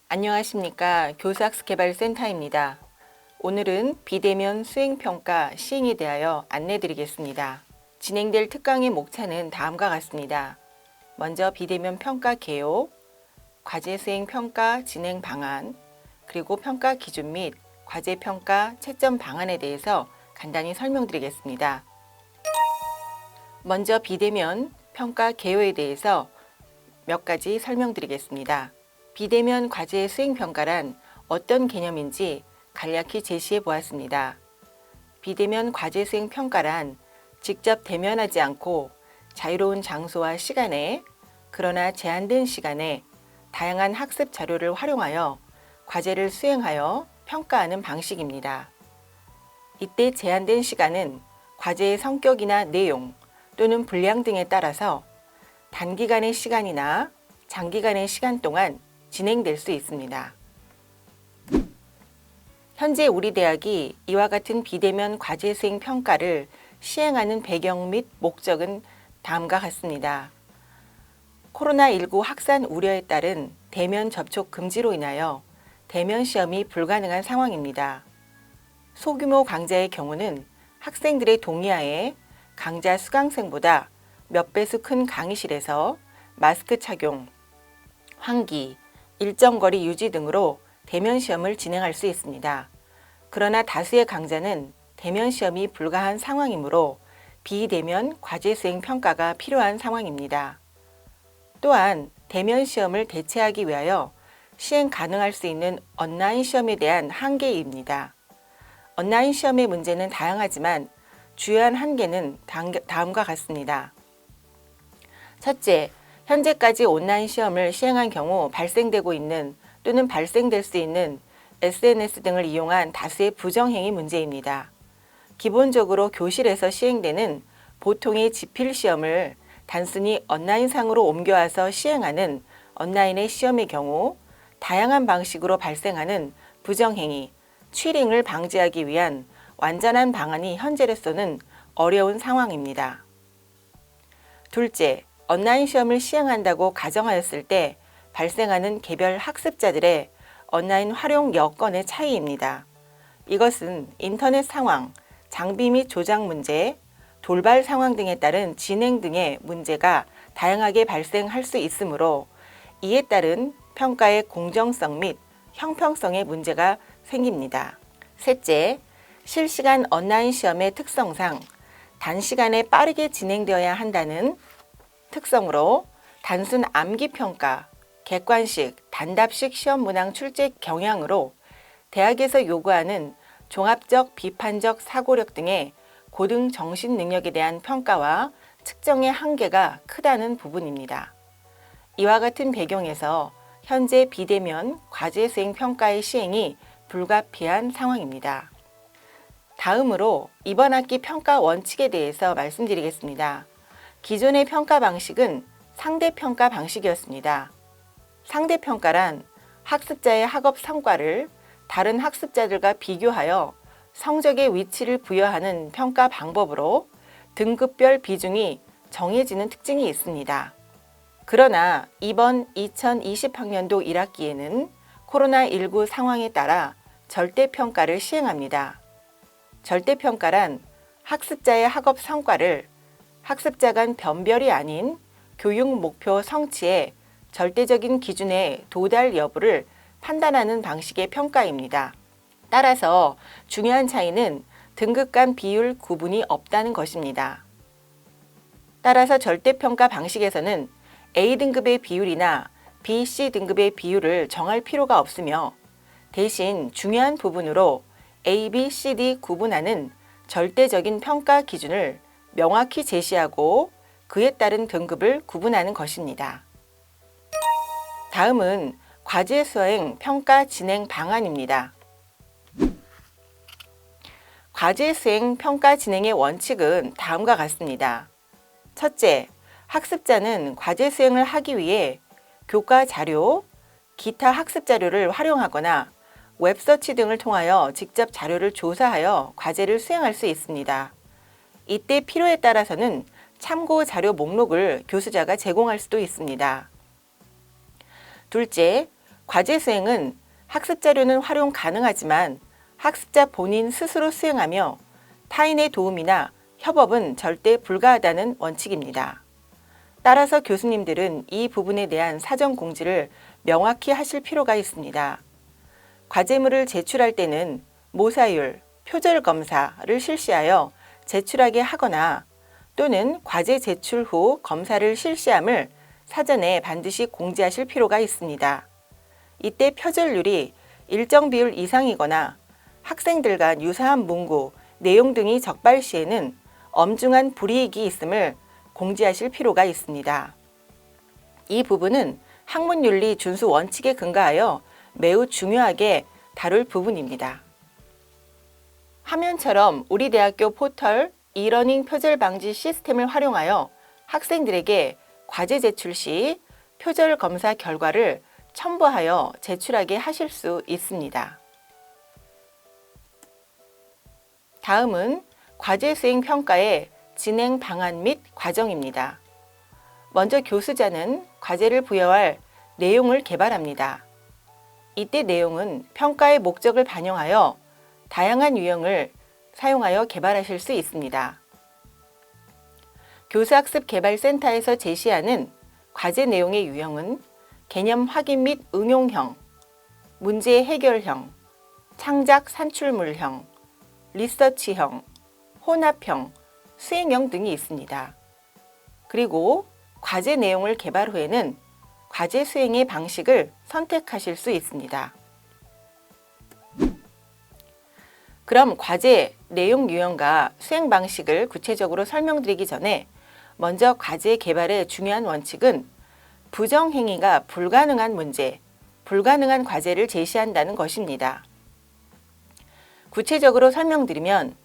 안녕하십니까. 교수학습개발센터입니다. 오늘은 비대면 수행평가 시행에 대하여 안내드리겠습니다. 진행될 특강의 목차는 다음과 같습니다. 먼저 비대면 평가 개요, 과제 수행 평가 진행 방안, 그리고 평가 기준 및 과제 평가 채점 방안에 대해서 간단히 설명드리겠습니다. 먼저 비대면 평가 개요에 대해서 몇 가지 설명드리겠습니다. 비대면 과제 수행 평가란 어떤 개념인지 간략히 제시해 보았습니다. 비대면 과제 수행 평가란 직접 대면하지 않고 자유로운 장소와 시간에, 그러나 제한된 시간에 다양한 학습 자료를 활용하여 과제를 수행하여 평가하는 방식입니다. 이때 제한된 시간은 과제의 성격이나 내용 또는 분량 등에 따라서 단기간의 시간이나 장기간의 시간 동안 진행될 수 있습니다. 현재 우리 대학이 이와 같은 비대면 과제 수행 평가를 시행하는 배경 및 목적은 다음과 같습니다. 코로나19 확산 우려에 따른 대면 접촉 금지로 인하여 대면 시험이 불가능한 상황입니다. 소규모 강좌의 경우는 학생들의 동의하에 강좌 수강생보다 몇 배수 큰 강의실에서 마스크 착용, 환기, 일정 거리 유지 등으로 대면 시험을 진행할 수 있습니다. 그러나 다수의 강좌는 대면 시험이 불가한 상황이므로 비대면 과제 수행 평가가 필요한 상황입니다. 또한 대면 시험을 대체하기 위하여 시행 가능할 수 있는 온라인 시험에 대한 한계입니다. 온라인 시험의 문제는 다양하지만 주요한 한계는 다음과 같습니다. 첫째, 현재까지 온라인 시험을 시행한 경우 발생되고 있는 또는 발생될 수 있는 SNS 등을 이용한 다수의 부정행위 문제입니다. 기본적으로 교실에서 시행되는 보통의 지필 시험을 단순히 온라인상으로 옮겨와서 시행하는 온라인의 시험의 경우 다양한 방식으로 발생하는 부정행위, 치링을 방지하기 위한 완전한 방안이 현재로서는 어려운 상황입니다. 둘째, 온라인 시험을 시행한다고 가정하였을 때 발생하는 개별 학습자들의 온라인 활용 여건의 차이입니다. 이것은 인터넷 상황, 장비 및 조작 문제, 돌발 상황 등에 따른 진행 등의 문제가 다양하게 발생할 수 있으므로 이에 따른 평가의 공정성 및 형평성의 문제가 생깁니다. 셋째, 실시간 온라인 시험의 특성상 단시간에 빠르게 진행되어야 한다는 특성으로 단순 암기 평가, 객관식, 단답식 시험 문항 출제 경향으로 대학에서 요구하는 종합적, 비판적 사고력 등의 고등 정신 능력에 대한 평가와 측정의 한계가 크다는 부분입니다. 이와 같은 배경에서 현재 비대면 과제 수행 평가의 시행이 불가피한 상황입니다. 다음으로 이번 학기 평가 원칙에 대해서 말씀드리겠습니다. 기존의 평가 방식은 상대평가 방식이었습니다. 상대평가란 학습자의 학업 성과를 다른 학습자들과 비교하여 성적의 위치를 부여하는 평가 방법으로 등급별 비중이 정해지는 특징이 있습니다. 그러나 이번 2020학년도 1학기에는 코로나19 상황에 따라 절대평가를 시행합니다. 절대평가란 학습자의 학업 성과를 학습자 간 변별이 아닌 교육 목표 성취의 절대적인 기준에 도달 여부를 판단하는 방식의 평가입니다. 따라서 중요한 차이는 등급 간 비율 구분이 없다는 것입니다. 따라서 절대평가 방식에서는 A등급의 비율이나 B, C등급의 비율을 정할 필요가 없으며 대신 중요한 부분으로 A, B, C, D 구분하는 절대적인 평가 기준을 명확히 제시하고 그에 따른 등급을 구분하는 것입니다. 다음은 과제 수행 평가 진행 방안입니다. 과제 수행 평가 진행의 원칙은 다음과 같습니다. 첫째, 학습자는 과제 수행을 하기 위해 교과 자료, 기타 학습 자료를 활용하거나 웹서치 등을 통하여 직접 자료를 조사하여 과제를 수행할 수 있습니다. 이때 필요에 따라서는 참고 자료 목록을 교수자가 제공할 수도 있습니다. 둘째, 과제 수행은 학습 자료는 활용 가능하지만 학습자 본인 스스로 수행하며 타인의 도움이나 협업은 절대 불가하다는 원칙입니다. 따라서 교수님들은 이 부분에 대한 사전 공지를 명확히 하실 필요가 있습니다. 과제물을 제출할 때는 모사율, 표절 검사를 실시하여 제출하게 하거나 또는 과제 제출 후 검사를 실시함을 사전에 반드시 공지하실 필요가 있습니다. 이때 표절률이 일정 비율 이상이거나 학생들 간 유사한 문구, 내용 등이 적발 시에는 엄중한 불이익이 있음을 공지하실 필요가 있습니다. 이 부분은 학문윤리 준수 원칙에 근거하여 매우 중요하게 다룰 부분입니다. 화면처럼 우리 대학교 포털 이러닝 표절 방지 시스템을 활용하여 학생들에게 과제 제출 시 표절 검사 결과를 첨부하여 제출하게 하실 수 있습니다. 다음은 과제 수행 평가의 진행 방안 및 과정입니다. 먼저 교수자는 과제를 부여할 내용을 개발합니다. 이때 내용은 평가의 목적을 반영하여 다양한 유형을 사용하여 개발하실 수 있습니다. 교수학습개발센터에서 제시하는 과제 내용의 유형은 개념 확인 및 응용형, 문제 해결형, 창작 산출물형, 리서치형, 혼합형, 수행형 등이 있습니다. 그리고 과제 내용을 개발 후에는 과제 수행의 방식을 선택하실 수 있습니다. 그럼 과제 내용 유형과 수행 방식을 구체적으로 설명드리기 전에 먼저 과제 개발의 중요한 원칙은 부정행위가 불가능한 문제, 불가능한 과제를 제시한다는 것입니다. 구체적으로 설명드리면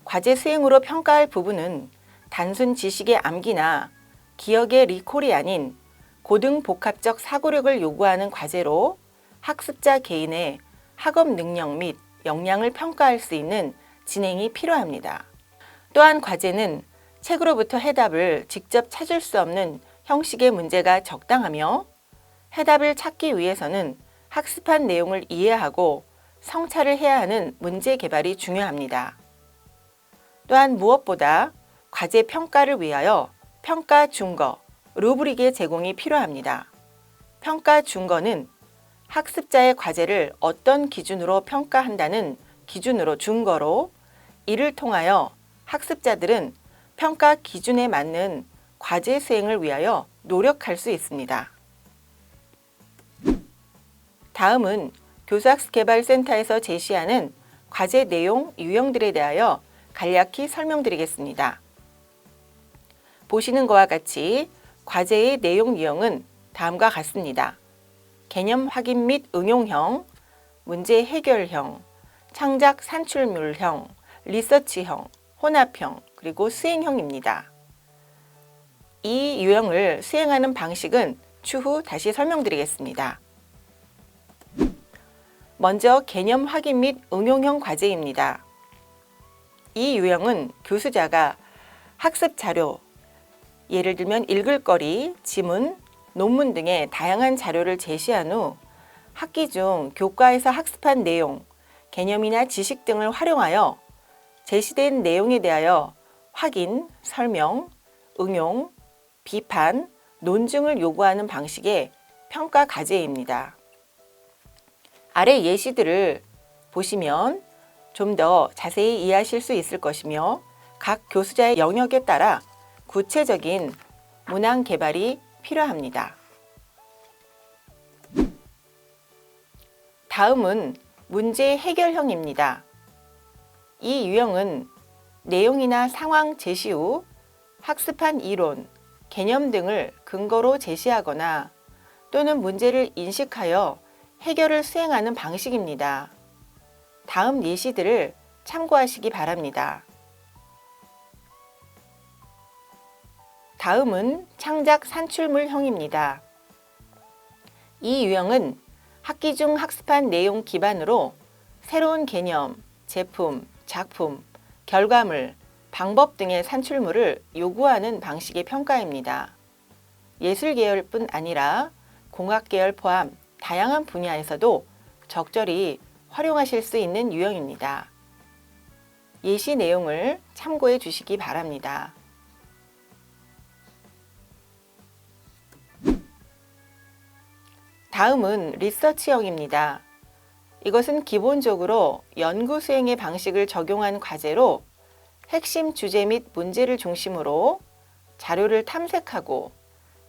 과제 수행으로 평가할 부분은 단순 지식의 암기나 기억의 리콜이 아닌 고등복합적 사고력을 요구하는 과제로 학습자 개인의 학업 능력 및 역량을 평가할 수 있는 진행이 필요합니다. 또한 과제는 책으로부터 해답을 직접 찾을 수 없는 형식의 문제가 적당하며 해답을 찾기 위해서는 학습한 내용을 이해하고 성찰을 해야 하는 문제 개발이 중요합니다. 또한 무엇보다 과제 평가를 위하여 평가 준거, 루브릭의 제공이 필요합니다. 평가 준거는 학습자의 과제를 어떤 기준으로 평가한다는 기준으로 준거로 이를 통하여 학습자들은 평가 기준에 맞는 과제 수행을 위하여 노력할 수 있습니다. 다음은 교수학습개발센터에서 제시하는 과제 내용 유형들에 대하여 간략히 설명드리겠습니다. 보시는 것과 같이 과제의 내용 유형은 다음과 같습니다. 개념 확인 및 응용형, 문제 해결형, 창작 산출물형, 리서치형, 혼합형, 그리고 수행형입니다. 이 유형을 수행하는 방식은 추후 다시 설명드리겠습니다. 먼저 개념 확인 및 응용형 과제입니다. 이 유형은 교수자가 학습 자료, 예를 들면 읽을거리, 지문, 논문 등의 다양한 자료를 제시한 후 학기 중 교과에서 학습한 내용, 개념이나 지식 등을 활용하여 제시된 내용에 대하여 확인, 설명, 응용, 비판, 논증을 요구하는 방식의 평가 과제입니다. 아래 예시들을 보시면 좀 더 자세히 이해하실 수 있을 것이며 각 교수자의 영역에 따라 구체적인 문항 개발이 필요합니다. 다음은 문제 해결형입니다. 이 유형은 내용이나 상황 제시 후 학습한 이론, 개념 등을 근거로 제시하거나 또는 문제를 인식하여 해결을 수행하는 방식입니다. 다음 예시들을 참고하시기 바랍니다. 다음은 창작 산출물형입니다. 이 유형은 학기 중 학습한 내용 기반으로 새로운 개념, 제품, 작품, 결과물, 방법 등의 산출물을 요구하는 방식의 평가입니다. 예술 계열뿐 아니라 공학 계열 포함 다양한 분야에서도 적절히 활용하실 수 있는 유형입니다. 예시 내용을 참고해 주시기 바랍니다. 다음은 리서치형입니다. 이것은 기본적으로 연구 수행의 방식을 적용한 과제로 핵심 주제 및 문제를 중심으로 자료를 탐색하고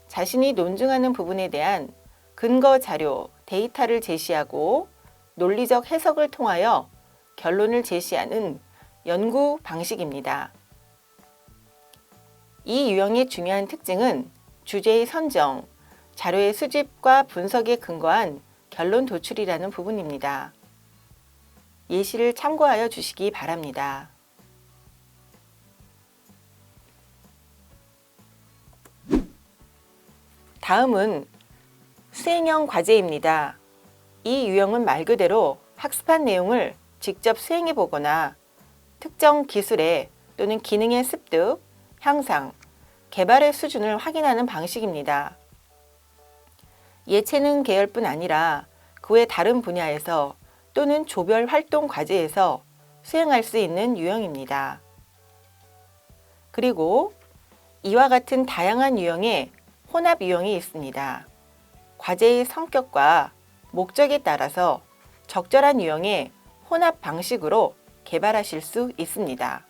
자신이 논증하는 부분에 대한 근거 자료, 데이터를 제시하고 논리적 해석을 통하여 결론을 제시하는 연구 방식입니다. 이 유형의 중요한 특징은 주제의 선정, 자료의 수집과 분석에 근거한 결론 도출이라는 부분입니다. 예시를 참고하여 주시기 바랍니다. 다음은 수행형 과제입니다. 이 유형은 말 그대로 학습한 내용을 직접 수행해 보거나 특정 기술의 또는 기능의 습득, 향상, 개발의 수준을 확인하는 방식입니다. 예체능 계열뿐 아니라 그 외 다른 분야에서 또는 조별 활동 과제에서 수행할 수 있는 유형입니다. 그리고 이와 같은 다양한 유형의 혼합 유형이 있습니다. 과제의 성격과 목적에 따라서 적절한 유형의 혼합 방식으로 개발하실 수 있습니다.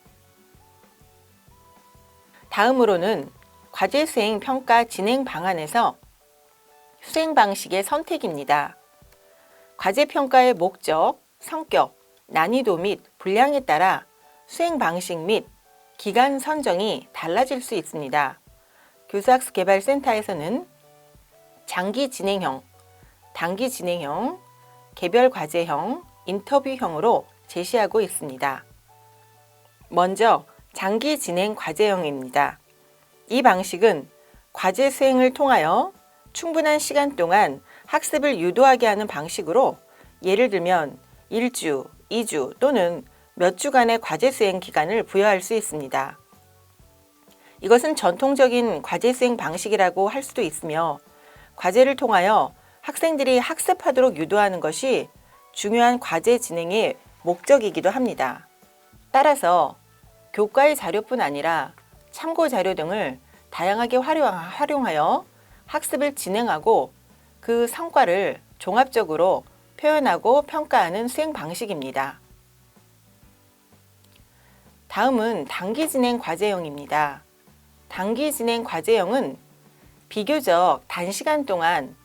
다음으로는 과제 수행 평가 진행 방안에서 수행 방식의 선택입니다. 과제 평가의 목적, 성격, 난이도 및 분량에 따라 수행 방식 및 기간 선정이 달라질 수 있습니다. 교수학습개발센터에서는 장기 진행형, 단기 진행형, 개별 과제형, 인터뷰형으로 제시하고 있습니다. 먼저 장기 진행 과제형입니다. 이 방식은 과제 수행을 통하여 충분한 시간 동안 학습을 유도하게 하는 방식으로 예를 들면 1주, 2주 또는 몇 주간의 과제 수행 기간을 부여할 수 있습니다. 이것은 전통적인 과제 수행 방식이라고 할 수도 있으며 과제를 통하여 학생들이 학습하도록 유도하는 것이 중요한 과제 진행의 목적이기도 합니다. 따라서 교과의 자료뿐 아니라 참고 자료 등을 다양하게 활용하여 학습을 진행하고 그 성과를 종합적으로 표현하고 평가하는 수행 방식입니다. 다음은 단기 진행 과제형입니다. 단기 진행 과제형은 비교적 단시간 동안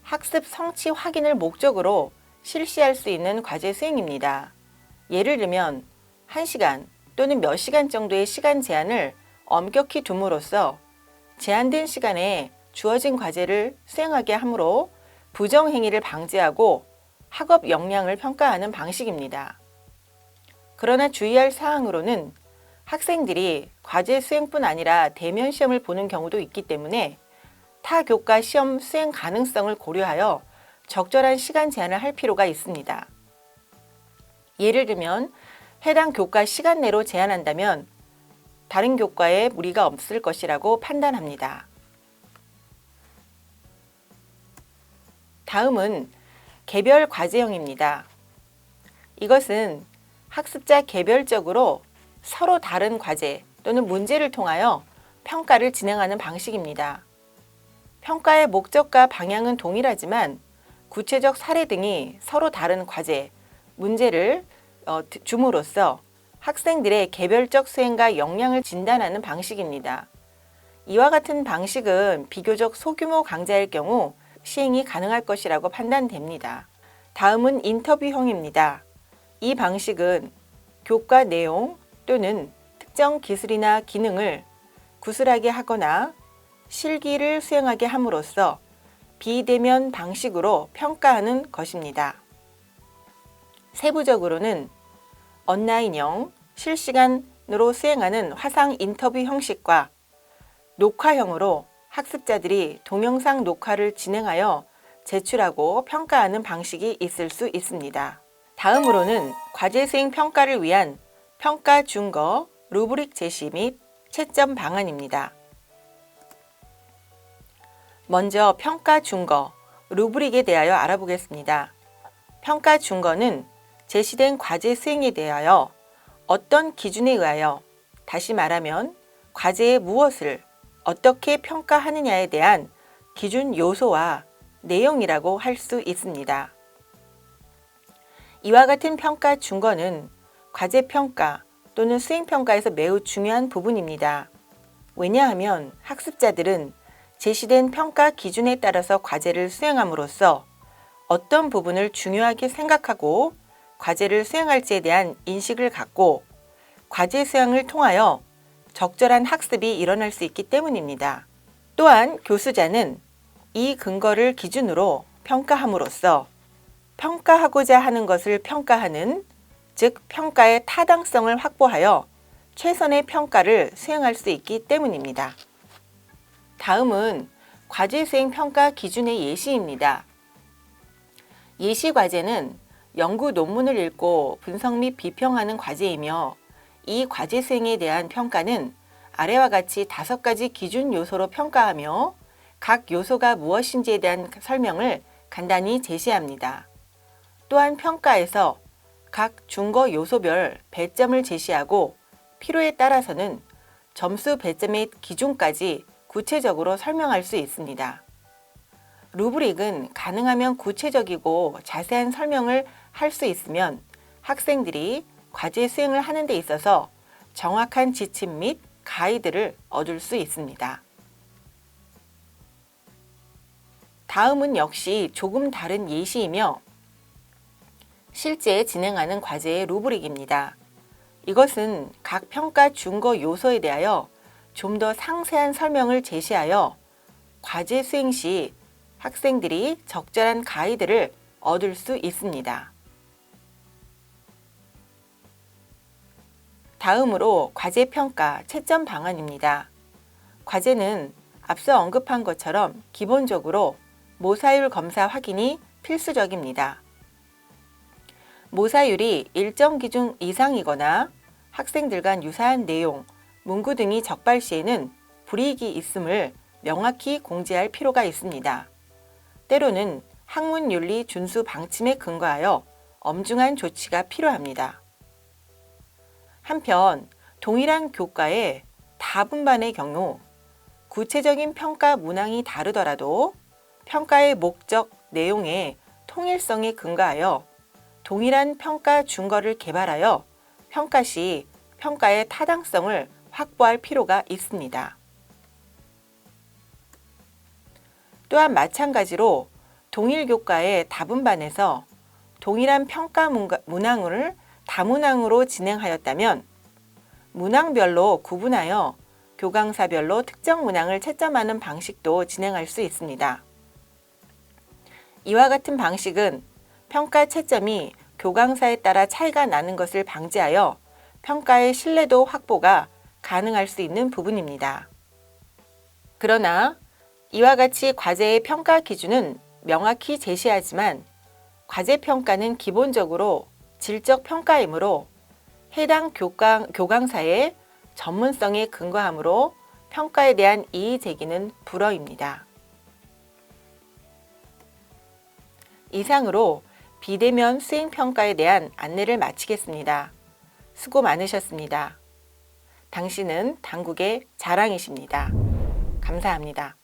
학습 성취 확인을 목적으로 실시할 수 있는 과제 수행입니다. 예를 들면 1시간 또는 몇 시간 정도의 시간 제한을 엄격히 둠으로써 제한된 시간에 주어진 과제를 수행하게 하므로 부정행위를 방지하고 학업 역량을 평가하는 방식입니다. 그러나 주의할 사항으로는 학생들이 과제 수행뿐 아니라 대면 시험을 보는 경우도 있기 때문에 타 교과 시험 수행 가능성을 고려하여 적절한 시간 제한을 할 필요가 있습니다. 예를 들면 해당 교과 시간 내로 제한한다면 다른 교과에 무리가 없을 것이라고 판단합니다. 다음은 개별 과제형입니다. 이것은 학습자 개별적으로 서로 다른 과제 또는 문제를 통하여 평가를 진행하는 방식입니다. 평가의 목적과 방향은 동일하지만 구체적 사례 등이 서로 다른 과제, 문제를 줌으로써 학생들의 개별적 수행과 역량을 진단하는 방식입니다. 이와 같은 방식은 비교적 소규모 강좌일 경우 시행이 가능할 것이라고 판단됩니다. 다음은 인터뷰형입니다. 이 방식은 교과 내용 또는 특정 기술이나 기능을 구술하게 하거나 실기를 수행하게 함으로써 비대면 방식으로 평가하는 것입니다. 세부적으로는 온라인형, 실시간으로 수행하는 화상 인터뷰 형식과 녹화형으로 학습자들이 동영상 녹화를 진행하여 제출하고 평가하는 방식이 있을 수 있습니다. 다음으로는 과제 수행 평가를 위한 평가 준거, 루브릭 제시 및 채점 방안입니다. 먼저 평가 준거, 루브릭에 대하여 알아보겠습니다. 평가 준거는 제시된 과제 수행에 대하여 어떤 기준에 의하여, 다시 말하면 과제의 무엇을 어떻게 평가하느냐에 대한 기준 요소와 내용이라고 할 수 있습니다. 이와 같은 평가 준거는 과제 평가 또는 수행 평가에서 매우 중요한 부분입니다. 왜냐하면 학습자들은 제시된 평가 기준에 따라서 과제를 수행함으로써 어떤 부분을 중요하게 생각하고 과제를 수행할지에 대한 인식을 갖고 과제 수행을 통하여 적절한 학습이 일어날 수 있기 때문입니다. 또한 교수자는 이 근거를 기준으로 평가함으로써 평가하고자 하는 것을 평가하는, 즉 평가의 타당성을 확보하여 최선의 평가를 수행할 수 있기 때문입니다. 다음은 과제 수행 평가 기준의 예시입니다. 예시 과제는 연구 논문을 읽고 분석 및 비평하는 과제이며, 이 과제 수행에 대한 평가는 아래와 같이 5가지 기준 요소로 평가하며 각 요소가 무엇인지에 대한 설명을 간단히 제시합니다. 또한 평가에서 각 준거 요소별 배점을 제시하고 필요에 따라서는 점수 배점의 기준까지 구체적으로 설명할 수 있습니다. 루브릭은 가능하면 구체적이고 자세한 설명을 할 수 있으면 학생들이 과제 수행을 하는 데 있어서 정확한 지침 및 가이드를 얻을 수 있습니다. 다음은 역시 조금 다른 예시이며 실제 진행하는 과제의 루브릭입니다. 이것은 각 평가 준거 요소에 대하여 좀 더 상세한 설명을 제시하여 과제 수행 시 학생들이 적절한 가이드를 얻을 수 있습니다. 다음으로 과제 평가 채점 방안입니다. 과제는 앞서 언급한 것처럼 기본적으로 모사율 검사 확인이 필수적입니다. 모사율이 일정 기준 이상이거나 학생들 간 유사한 내용, 문구 등이 적발 시에는 불이익이 있음을 명확히 공지할 필요가 있습니다. 때로는 학문윤리 준수 방침에 근거하여 엄중한 조치가 필요합니다. 한편 동일한 교과의 다분반의 경우 구체적인 평가 문항이 다르더라도 평가의 목적, 내용의 통일성에 근거하여 동일한 평가 준거를 개발하여 평가 시 평가의 타당성을 확보할 필요가 있습니다. 또한 마찬가지로 동일 교과의 다분반에서 동일한 평가 문항을 다문항으로 진행하였다면 문항별로 구분하여 교강사별로 특정 문항을 채점하는 방식도 진행할 수 있습니다. 이와 같은 방식은 평가 채점이 교강사에 따라 차이가 나는 것을 방지하여 평가의 신뢰도 확보가 가능할 수 있는 부분입니다. 그러나 이와 같이 과제의 평가 기준은 명확히 제시하지만 과제 평가는 기본적으로 질적 평가이므로 해당 교강사의 전문성에 근거하므로 평가에 대한 이의 제기는 불허입니다. 이상으로 비대면 수행평가에 대한 안내를 마치겠습니다. 수고 많으셨습니다. 당신은 당국의 자랑이십니다. 감사합니다.